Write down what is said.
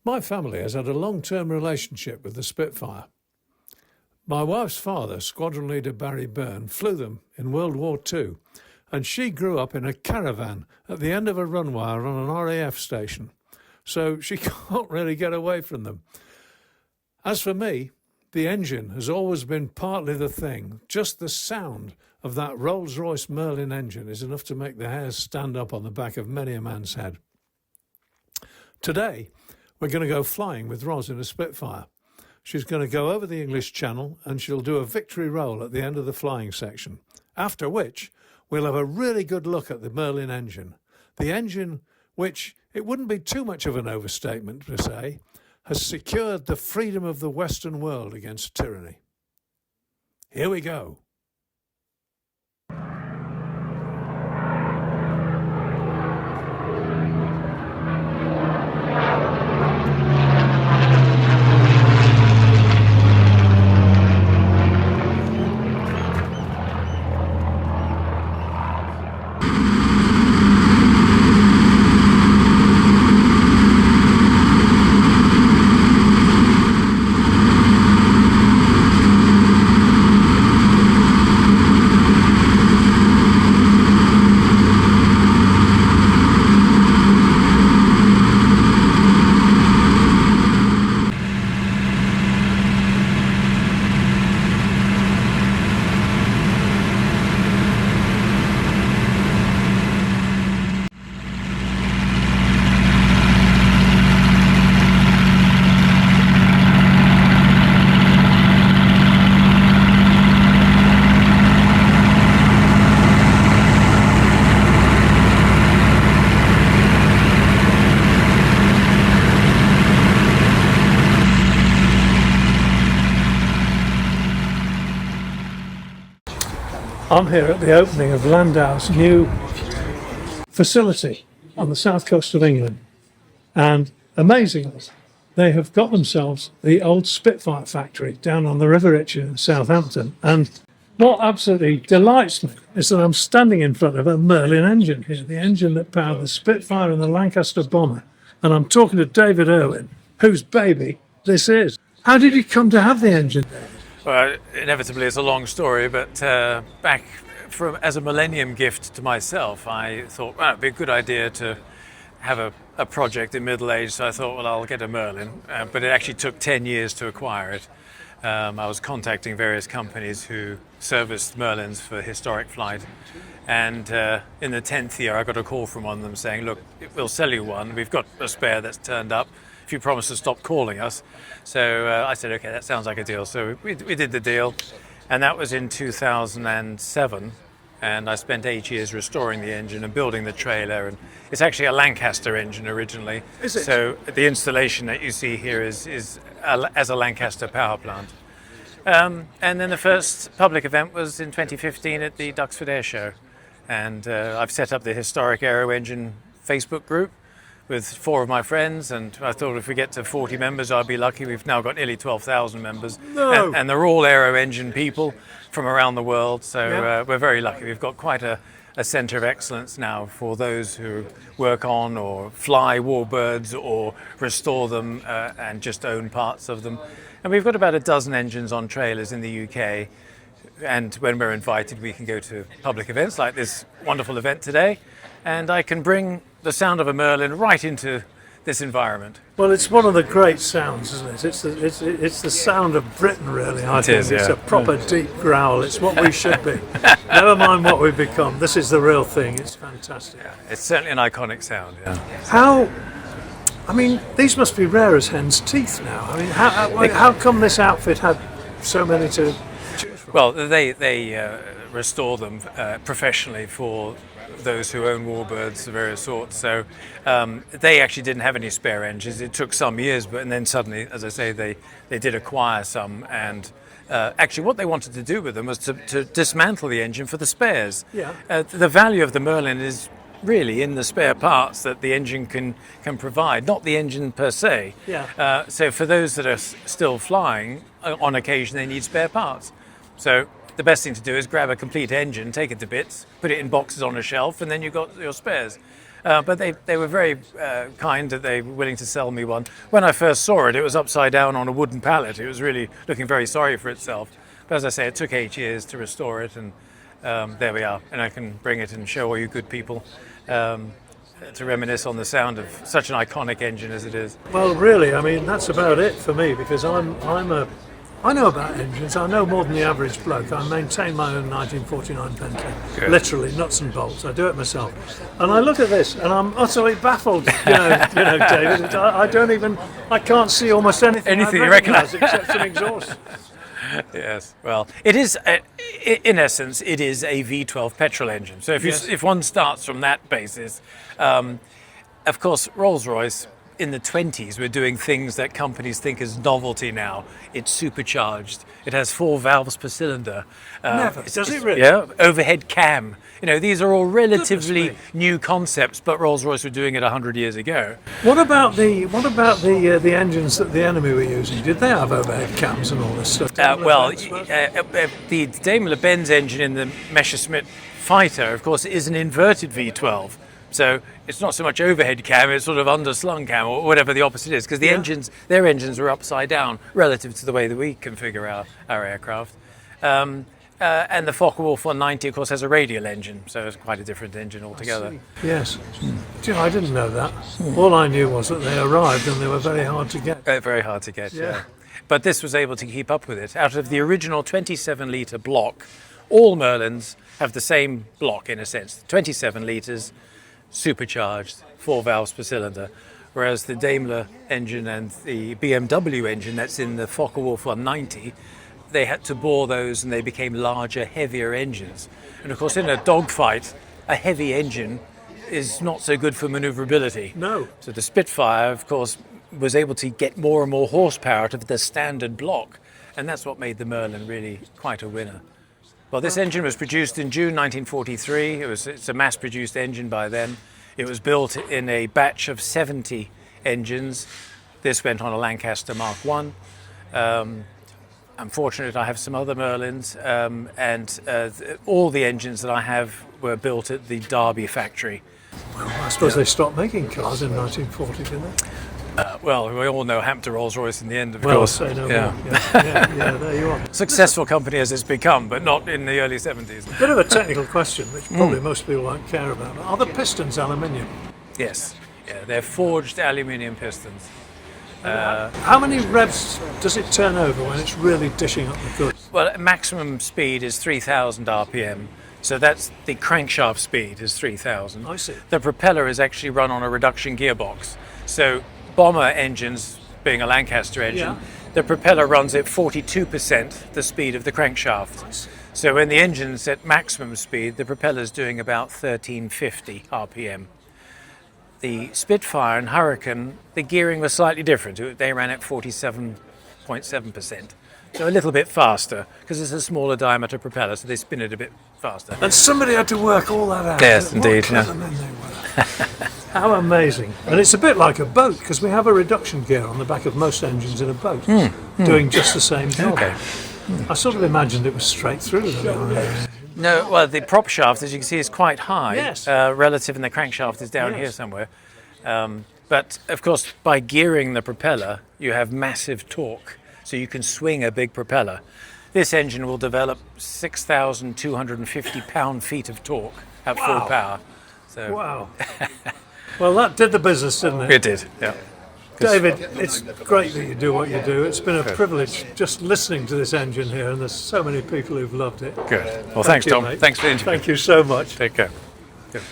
My family has had a long-term relationship with the Spitfire. My wife's father, Squadron Leader Barry Byrne, flew them in World War II, and she grew up in a caravan at the end of a run wire on an RAF station, so she can't really get away from them. As for me, the engine has always been partly the thing. Just the sound of that Rolls Royce Merlin engine is enough to make the hairs stand up on the back of many a man's head. Today, we're going to go flying with Ros in a Spitfire. She's going to go over the English Channel and she'll do a victory roll at the end of the flying section, after which we'll have a really good look at the Merlin engine. The engine which, it wouldn't be too much of an overstatement to say, has secured the freedom of the Western world against tyranny. Here we go. I'm here at the opening of Landau's new facility on the south coast of England, and amazingly they have got themselves the old Spitfire factory down on the River Itchen in Southampton. And what absolutely delights me is that I'm standing in front of a Merlin engine here, the engine that powered the Spitfire and the Lancaster bomber, and I'm talking to David Irwin, whose baby this is. How did you come to have the engine, David? Well, inevitably it's a long story, but back as a millennium gift to myself, I thought, well, it'd be a good idea to have a project in middle age, so I thought, well, I'll get a Merlin, but it actually took 10 years to acquire it. I was contacting various companies who serviced Merlins for historic flight, and in the 10th year I got a call from one of them saying, look, we'll sell you one, we've got a spare that's turned up, if you promise to stop calling us. So I said, okay, that sounds like a deal. So we did the deal, and that was in 2007. And I spent 8 years restoring the engine and building the trailer. And it's actually a Lancaster engine originally. Is it? So the installation that you see here is as a Lancaster power plant. And then the first public event was in 2015 at the Duxford Air Show. And I've set up the Historic Aero Engine Facebook group with 4 of my friends, and I thought if we get to 40 members I'd be lucky. We've now got nearly 12,000 members. No. And they're all aero engine people from around the world, so Yeah. we're very lucky. We've got quite a centre of excellence now for those who work on or fly warbirds or restore them and just own parts of them. And we've got about a dozen engines on trailers in the UK, and when we're invited we can go to public events like this wonderful event today, and I can bring the sound of a Merlin right into this environment. Well, it's one of the great sounds, isn't it? It's the sound of Britain, really. I think is, it's yeah. a proper deep growl. It's what we should be. Never mind what we've become. This is the real thing. It's fantastic. It's certainly an iconic sound. Yeah. I mean, these must be rare as hen's teeth now. I mean, how come this outfit had so many to choose from? Well, they restore them professionally for those who own warbirds of various sorts. So they actually didn't have any spare engines. It took some years, and then suddenly, as I say, they did acquire some. And actually, what they wanted to do with them was to dismantle the engine for the spares. Yeah. The value of the Merlin is really in the spare parts that the engine can provide, not the engine per se. Yeah. So for those that are still flying, on occasion they need spare parts. So the best thing to do is grab a complete engine, take it to bits, put it in boxes on a shelf, and then you've got your spares. But they were very kind that they were willing to sell me one. When I first saw it, it was upside down on a wooden pallet. It was really looking very sorry for itself. But as I say, it took 8 years to restore it, and there we are. And I can bring it and show all you good people to reminisce on the sound of such an iconic engine as it is. Well, really, I mean, that's about it for me, because I know about engines. I know more than the average bloke. I maintain my own 1949 Penta. Good. Literally, nuts and bolts. I do it myself. And I look at this, and I'm utterly baffled. You know, David. I can't see almost anything Anything I you recognise. except an exhaust. Yes, well, it is, in essence, it is a V12 petrol engine. So if one starts from that basis, of course, Rolls Royce in the 20s were doing things that companies think is novelty now. It's supercharged. It has 4 valves per cylinder. Never. Does it really? Yeah, overhead cam. You know, these are all relatively new concepts, but Rolls-Royce were doing it 100 years ago. What about the engines that the enemy were using? Did they have overhead cams and all this stuff? The Daimler-Benz engine in the Messerschmitt Fighter, of course, is an inverted V12. So it's not so much overhead cam, it's sort of underslung cam, or whatever the opposite is, because their engines were upside down relative to the way that we configure our aircraft. And the Focke-Wulf 190, of course, has a radial engine, so it's quite a different engine altogether. Yes. Do you know, I didn't know that. All I knew was that they arrived and they were very hard to get. Very hard to get, yeah. But this was able to keep up with it. Out of the original 27-litre block, all Merlins have the same block, in a sense, 27 litres, supercharged, 4 valves per cylinder, whereas the Daimler engine and the BMW engine that's in the Focke-Wulf 190, they had to bore those and they became larger, heavier engines. And of course, in a dogfight, a heavy engine is not so good for maneuverability. No. So the Spitfire, of course, was able to get more and more horsepower out of the standard block, and that's what made the Merlin really quite a winner. Well, this engine was produced in June 1943. It's a mass-produced engine by then. It was built in a batch of 70 engines. This went on a Lancaster Mark I. I'm fortunate I have some other Merlins, and all the engines that I have were built at the Derby factory. Well, I suppose they stopped making cars in 1940, didn't they? Well, we all know Hampton Rolls Royce in the end, of course. Say no more. Yeah, there you are. Successful company as it's become, but not in the early 70s. Bit of a technical question, which probably most people won't care about. Are the pistons aluminium? Yes, yeah, they're forged aluminium pistons. How many revs does it turn over when it's really dishing up the goods? Well, maximum speed is 3,000 RPM. So that's the crankshaft speed is 3,000. I see. The propeller is actually run on a reduction gearbox. So bomber engines, being a Lancaster engine, the propeller runs at 42% the speed of the crankshaft. So when the engine's at maximum speed, the propeller's doing about 1350 RPM. The Spitfire and Hurricane, the gearing was slightly different. They ran at 47.7%. So a little bit faster, because it's a smaller diameter propeller, so they spin it a bit faster. And somebody had to work all that out. Yes, indeed. What clever men they were. How amazing. And it's a bit like a boat, because we have a reduction gear on the back of most engines in a boat, doing just the same job. Okay. I sort of imagined it was straight through. No, well, the prop shaft, as you can see, is quite high, Yes. relative, and the crankshaft is down here somewhere. But, of course, by gearing the propeller, you have massive torque, so you can swing a big propeller. This engine will develop 6,250 pound-feet of torque at full power. So. Wow. Well, that did the business, didn't it? It did, yeah. David, it's great that you do what you do. It's been a privilege just listening to this engine here, and there's so many people who've loved it. Good. Well, thanks, you, Tom. mate. Thanks for the interview. Thank you so much. Take care. Good.